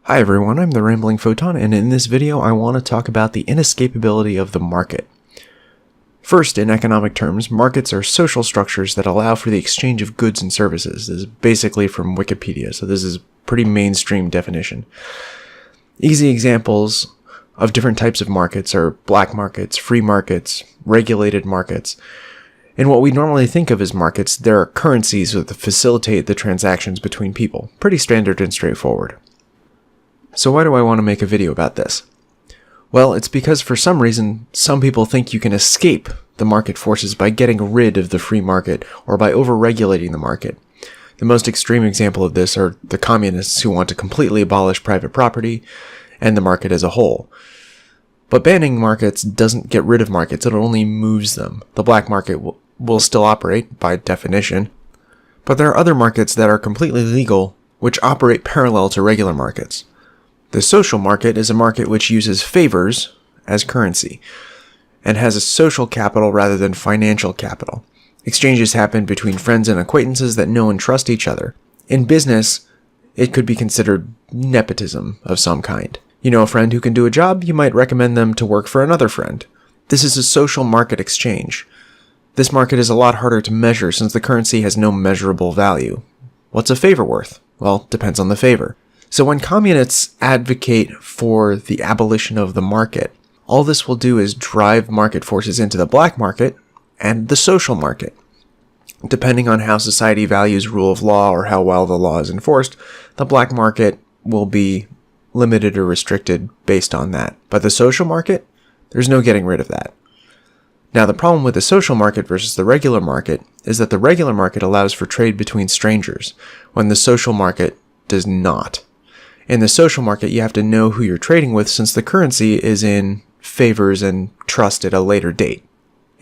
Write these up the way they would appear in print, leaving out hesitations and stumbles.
Hi everyone, I'm the Rambling Photon, and in this video I want to talk about the inescapability of the market. First, in economic terms, markets are social structures that allow for the exchange of goods and services. This is basically from Wikipedia, so this is a pretty mainstream definition. Easy examples of different types of markets are black markets, free markets, regulated markets. In what we normally think of as markets, there are currencies that facilitate the transactions between people. Pretty standard and straightforward. So why do I want to make a video about this? Well, it's because for some reason, some people think you can escape the market forces by getting rid of the free market or by over-regulating the market. The most extreme example of this are the communists who want to completely abolish private property and the market as a whole. But banning markets doesn't get rid of markets, it only moves them. The black market will still operate, by definition, but there are other markets that are completely legal which operate parallel to regular markets. The social market is a market which uses favors as currency and has a social capital rather than financial capital. Exchanges happen between friends and acquaintances that know and trust each other. In business, it could be considered nepotism of some kind. You know a friend who can do a job, you might recommend them to work for another friend. This is a social market exchange. This market is a lot harder to measure since the currency has no measurable value. What's a favor worth? Well, depends on the favor. So when communists advocate for the abolition of the market, all this will do is drive market forces into the black market and the social market. Depending on how society values rule of law or how well the law is enforced, the black market will be limited or restricted based on that. But the social market, there's no getting rid of that. Now, the problem with the social market versus the regular market is that the regular market allows for trade between strangers, when the social market does not. In the social market, you have to know who you're trading with since the currency is in favors and trust at a later date.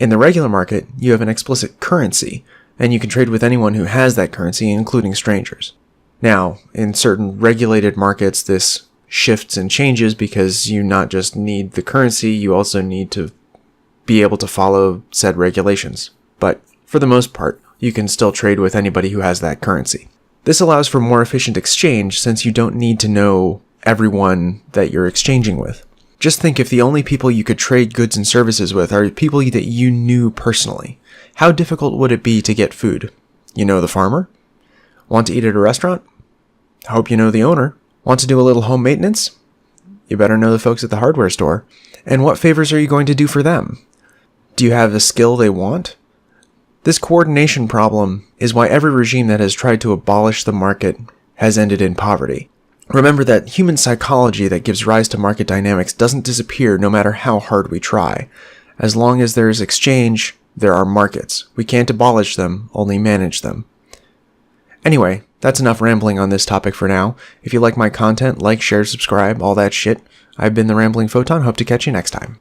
In the regular market, you have an explicit currency, and you can trade with anyone who has that currency, including strangers. Now, in certain regulated markets, this shifts and changes because you not just need the currency, you also need to be able to follow said regulations. But for the most part, you can still trade with anybody who has that currency. This allows for more efficient exchange since you don't need to know everyone that you're exchanging with. Just think if the only people you could trade goods and services with are people that you knew personally. How difficult would it be to get food? You know the farmer? Want to eat at a restaurant? Hope you know the owner. Want to do a little home maintenance? You better know the folks at the hardware store. And what favors are you going to do for them? Do you have a skill they want? This coordination problem is why every regime that has tried to abolish the market has ended in poverty. Remember that human psychology that gives rise to market dynamics doesn't disappear no matter how hard we try. As long as there is exchange, there are markets. We can't abolish them, only manage them. Anyway, that's enough rambling on this topic for now. If you like my content, like, share, subscribe, all that shit. I've been the Rambling Photon. Hope to catch you next time.